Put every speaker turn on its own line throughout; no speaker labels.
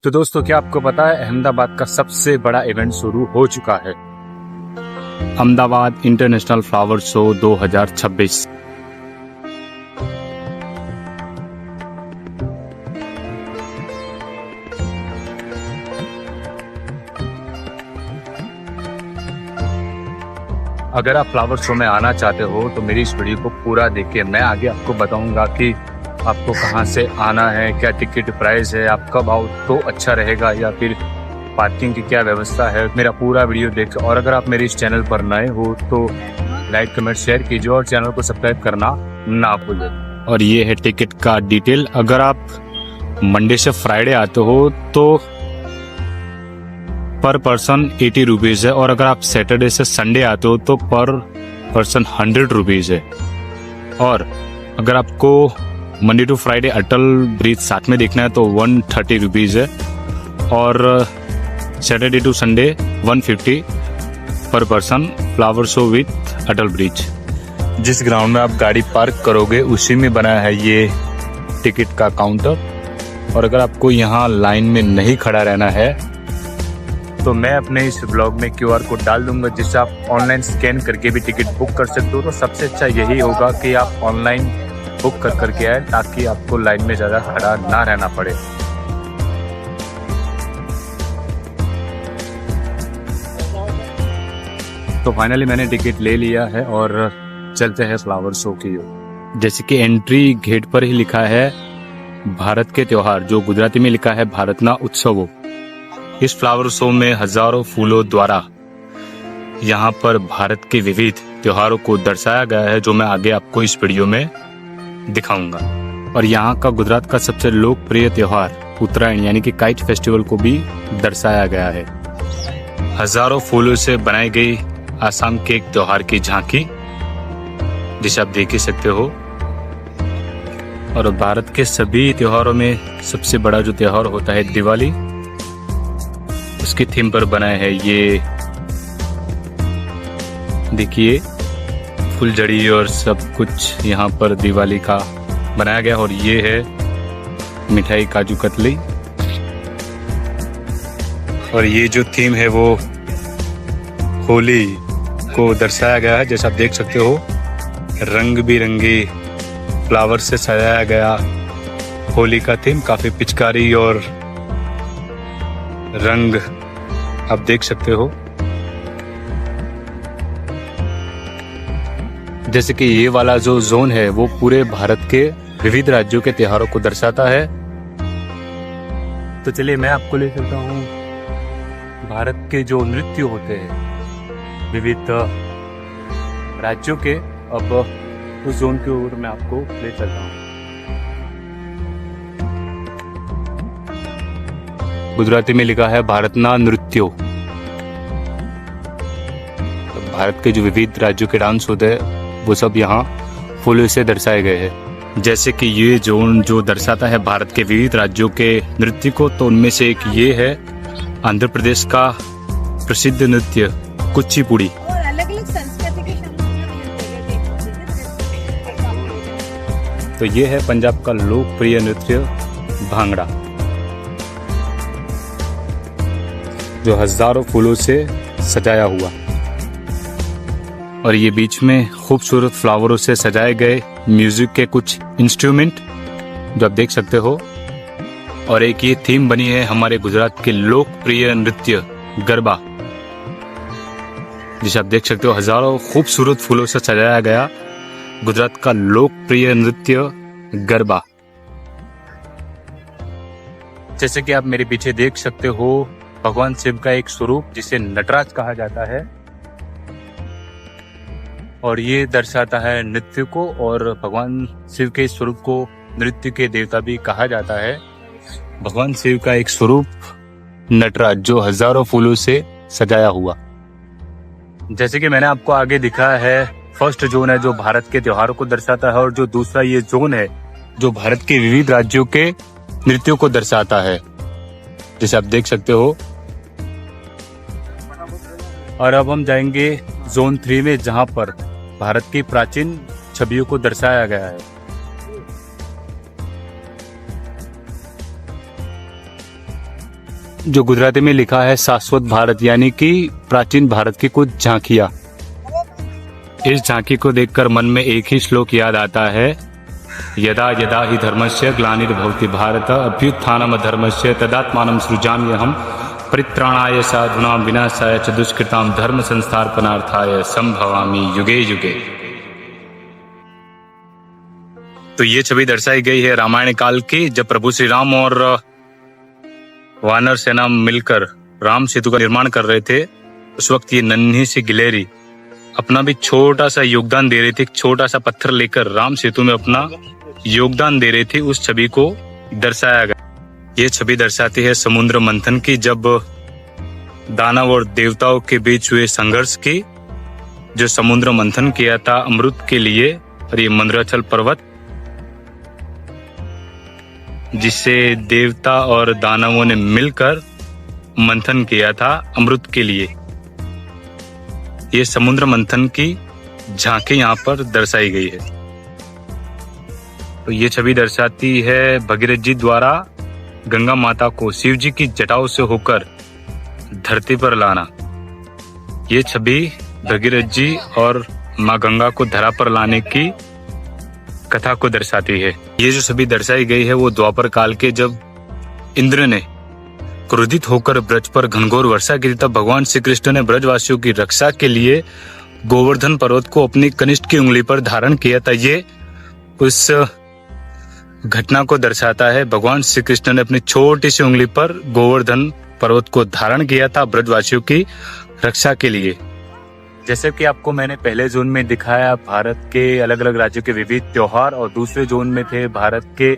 तो दोस्तों, क्या आपको पता है अहमदाबाद का सबसे बड़ा इवेंट शुरू हो चुका है। Ahmedabad international flower show 2026। अगर आप फ्लावर शो में आना चाहते हो तो मेरी इस वीडियो को पूरा देखिए। मैं आगे आपको बताऊंगा कि आपको कहां से आना है, क्या टिकट प्राइस है, आप कब आओ तो अच्छा रहेगा, या फिर पार्किंग की क्या व्यवस्था है। मेरा पूरा वीडियो देखिए। और अगर आप मेरे इस चैनल पर नए हो तो लाइक कमेंट शेयर कीजिए और चैनल को सब्सक्राइब करना ना भूलें। और ये है टिकट का डिटेल। अगर आप मंडे से फ्राइडे आते हो तो पर पर्सन 80 रुपीज़ है, और अगर आप सैटरडे से संडे आते हो तो पर पर्सन 100 रुपीज़ है। और अगर आपको Monday to Friday Atal bridge साथ में देखना है तो 130 रुपीज़ है, और सैटरडे टू संडे 150 पर person flower show with Atal bridge. जिस ग्राउंड में आप गाड़ी पार्क करोगे उसी में बना है ये टिकट का काउंटर। और अगर आपको यहाँ लाइन में नहीं खड़ा रहना है तो मैं अपने इस ब्लॉग में QR कोड डाल दूंगा, जिससे आप ऑनलाइन स्कैन करके भी टिकट बुक कर सकते हो। तो सबसे अच्छा यही होगा कि आप ऑनलाइन बुक कर करके आए, ताकि आपको लाइन में ज़्यादा खड़ा ना रहना पड़े। तो फाइनली मैंने टिकट ले लिया है और चलते हैं फ्लावर शो की ओर। जैसे कि एंट्री गेट पर ही लिखा है भारत के त्योहार, जो गुजराती में लिखा है भारतना उत्सवो। इस फ्लावर शो में हजारों फूलों द्वारा यहाँ पर भारत के विविध त्योहारों को दर्शाया गया है, जो मैं आगे आपको इस वीडियो में दिखाऊंगा। और यहाँ का गुजरात का सबसे लोकप्रिय त्योहार उत्तरायण यानी कि काइट फेस्टिवल को भी दर्शाया गया है। हजारों फूलों से बनाई गई आसाम के एक त्योहार की झांकी, जिसे आप देख ही सकते हो। और भारत के सभी त्योहारों में सबसे बड़ा जो त्योहार होता है दिवाली, उसकी थीम पर बनाए है ये देखिए फुलझड़ी और सब कुछ यहाँ पर दिवाली का बनाया गया। और ये है मिठाई काजू कतली, और ये जो थीम है वो होली को दर्शाया गया है। जैसा आप देख सकते हो रंग बिरंगी फ्लावर से सजाया गया होली का थीम। काफी पिचकारी और रंग आप देख सकते हो। जैसे कि ये वाला जो जोन है वो पूरे भारत के विविध राज्यों के त्योहारों को दर्शाता है। तो चलिए मैं आपको ले चलता हूँ भारत के जो नृत्य होते हैं विविध राज्यों के। अब उस जोन की ओर मैं आपको ले चलता हूँ। गुजराती में लिखा है भारतना नृत्यो। भारत के जो विविध राज्यों के डांस होते हैं वो सब यहाँ फूलों से दर्शाए गए हैं। जैसे कि ये जोन जो दर्शाता है भारत के विविध राज्यों के नृत्य को, तो उनमें से एक ये है आंध्र प्रदेश का प्रसिद्ध नृत्य कुचिपुड़ी। तो ये है पंजाब का लोकप्रिय नृत्य भांगड़ा, जो हजारों फूलों से सजाया हुआ। और ये बीच में खूबसूरत फ्लावरों से सजाए गए म्यूजिक के कुछ इंस्ट्रूमेंट जो आप देख सकते हो। और एक ये थीम बनी है हमारे गुजरात के लोकप्रिय नृत्य गरबा, जिसे आप देख सकते हो हजारों खूबसूरत फूलों से सजाया गया गुजरात का लोकप्रिय नृत्य गरबा। जैसे कि आप मेरे पीछे देख सकते हो भगवान शिव का एक स्वरूप जिसे नटराज कहा जाता है, और ये दर्शाता है नृत्य को। और भगवान शिव के स्वरूप को नृत्य के देवता भी कहा जाता है। भगवान शिव का एक स्वरूप नटराज, जो हजारों फूलों से सजाया हुआ। जैसे कि मैंने आपको आगे दिखाया है, फर्स्ट जोन है जो भारत के त्योहारों को दर्शाता है, और जो दूसरा ये जोन है जो भारत के विविध राज्यों के नृत्यों को दर्शाता है, जैसे आप देख सकते हो। और अब हम जाएंगे जोन 3 में, जहां पर भारत की प्राचीन छवियों को दर्शाया गया है। जो गुजराती में लिखा है शाश्वत भारत, यानी कि प्राचीन भारत की कुछ झांकियां। इस झांकी को देखकर मन में एक ही श्लोक याद आता है, यदा यदा हि धर्मस्य ग्लानिर्भवति भारत अभ्युत्थानम धर्मस्य तदात्मानं सृजाम्यहम् परित्राणाय साधूनां विनाशाय च दुष्कृतां धर्म संस्थापनार्थाय संभवामि युगे युगे। तो ये छवि दर्शाई गई है रामायण काल की, जब प्रभु श्री राम और वानर सेना मिलकर राम सेतु का निर्माण कर रहे थे। उस वक्त ये नन्ही सी गिलहरी अपना भी छोटा सा योगदान दे रही थी। एक छोटा सा पत्थर लेकर राम सेतु में अपना योगदान दे रही थी। उस छवि को दर्शाया गया। ये छवि दर्शाती है समुद्र मंथन की, जब दानव और देवताओं के बीच हुए संघर्ष की, जो समुद्र मंथन किया था अमृत के लिए। और ये मंदराचल पर्वत, जिसे देवता और दानवों ने मिलकर मंथन किया था अमृत के लिए। ये समुद्र मंथन की झांकी यहाँ पर दर्शाई गई है। तो ये छवि दर्शाती है भगीरथ जी द्वारा गंगा माता को शिव जी की जटाओं से होकर धरती पर लाना। ये छवि भगीरथ जी और माँ गंगा को धरा पर लाने की कथा को दर्शाती है। ये जो छवि दर्शाई गई है वो द्वापर काल के, जब इंद्र ने क्रोधित होकर ब्रज पर घनघोर वर्षा की, तब भगवान श्री कृष्ण ने ब्रजवासियों की रक्षा के लिए गोवर्धन पर्वत को अपनी कनिष्ठ की उंगली पर धारण किया था। ये उस घटना को दर्शाता है। भगवान श्री कृष्ण ने अपनी छोटी सी उंगली पर गोवर्धन पर्वत को धारण किया था ब्रजवासियों की रक्षा के लिए। जैसे कि आपको मैंने पहले जोन में दिखाया भारत के अलग अलग राज्यों के विविध त्योहार, और दूसरे जोन में थे भारत के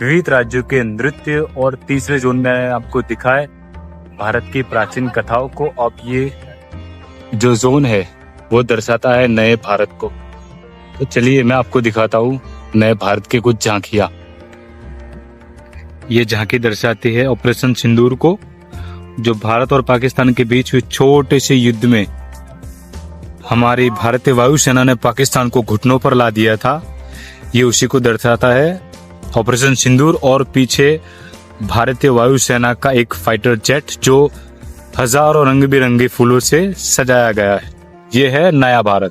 विविध राज्यों के नृत्य, और तीसरे जोन में आपको दिखाए भारत की प्राचीन कथाओं को। अब ये जो जोन है वो दर्शाता है नए भारत को। तो चलिए मैं आपको दिखाता हूँ नए भारत के कुछ झांकियां। ये झांकी दर्शाती है ऑपरेशन सिंदूर को, जो भारत और पाकिस्तान के बीच हुए छोटे से युद्ध में हमारी भारतीय वायुसेना ने पाकिस्तान को घुटनों पर ला दिया था। ये उसी को दर्शाता है ऑपरेशन सिंदूर। और पीछे भारतीय वायुसेना का एक फाइटर जेट जो हजारों रंग बिरंगे फूलों से सजाया गया है। ये है नया भारत।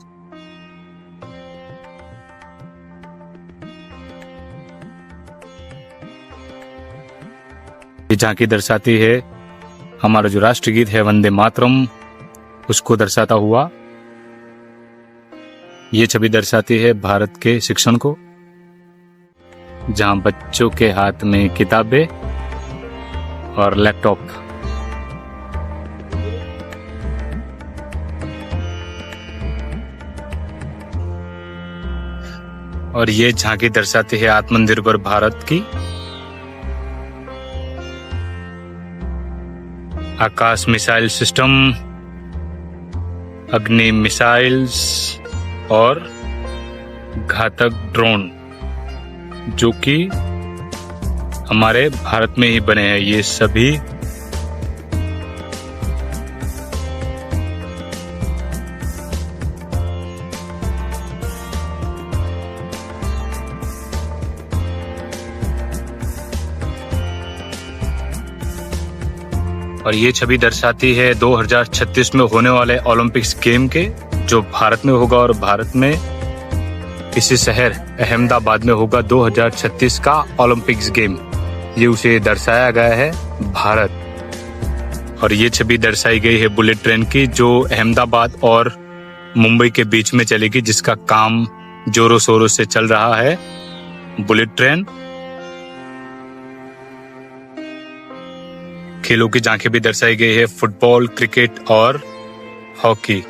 ये झांकी दर्शाती है हमारा जो राष्ट्रगीत है वंदे मातरम, उसको दर्शाता हुआ। ये छवि दर्शाती है भारत के शिक्षण को, जहां बच्चों के हाथ में किताबें और लैपटॉप। और ये झांकी दर्शाती है आत्मनिर्भर भारत की। आकाश मिसाइल सिस्टम, अग्नि मिसाइल्स और घातक ड्रोन, जो कि हमारे भारत में ही बने हैं। ये सभी और ये छवि दर्शाती है 2036 में होने वाले ओलंपिक्स गेम के, जो भारत में होगा। और भारत में इसी शहर अहमदाबाद में होगा 2036 का ओलंपिक्स गेम। ये उसे दर्शाया गया है भारत। और ये छवि दर्शाई गई है बुलेट ट्रेन की, जो अहमदाबाद और मुंबई के बीच में चलेगी, जिसका काम जोरों शोरों से चल रहा है। Bullet train. खेलों की झांकी भी दर्शाई गई है, फुटबॉल, क्रिकेट और हॉकी।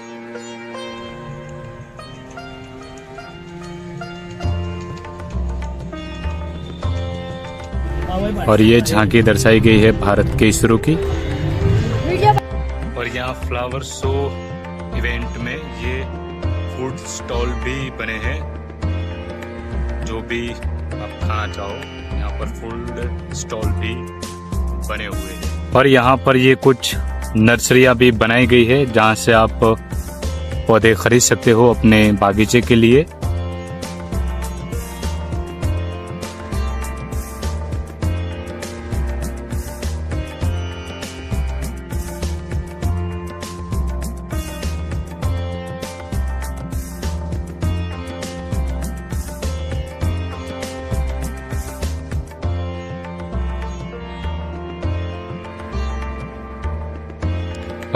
और ये झांकी दर्शाई गई है भारत के इसरो की। और यहाँ फ्लावर शो इवेंट में ये फूड स्टॉल भी बने हैं, जो भी आप खाना चाहो यहाँ पर फूड स्टॉल भी बने हुए हैं। और यहाँ पर ये कुछ नर्सरियाँ भी बनाई गई है, जहाँ से आप पौधे खरीद सकते हो अपने बागीचे के लिए।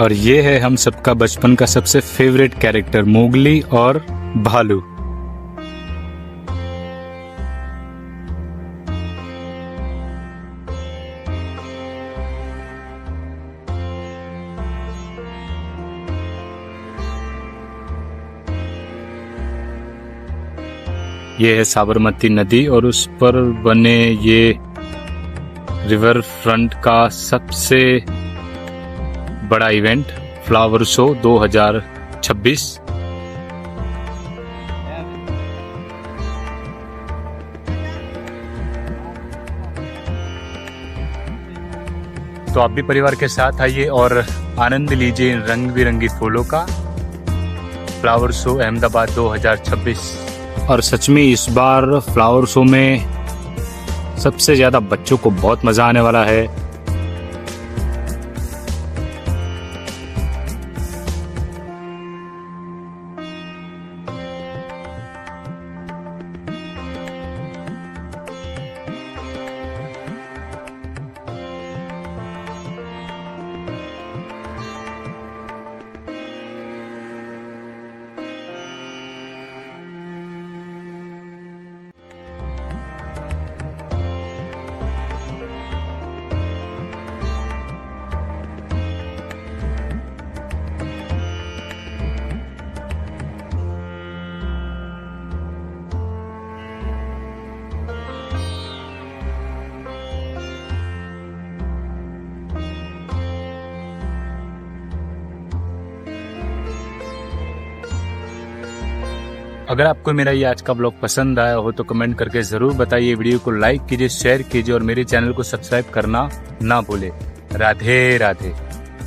और ये है हम सबका बचपन का सबसे फेवरेट कैरेक्टर मोगली और भालू। ये है साबरमती नदी और उस पर बने ये रिवर फ्रंट का सबसे बड़ा इवेंट फ्लावर शो 2026। तो आप भी परिवार के साथ आइए और आनंद लीजिए इन रंग बिरंगी फूलों का। Flower show Ahmedabad 2026। और सच में इस बार फ्लावर शो में सबसे ज्यादा बच्चों को बहुत मजा आने वाला है। अगर आपको मेरा ये आज का ब्लॉग पसंद आया हो तो कमेंट करके जरूर बताइए। वीडियो को लाइक कीजिए, शेयर कीजिए और मेरे चैनल को सब्सक्राइब करना ना भूले। राधे राधे।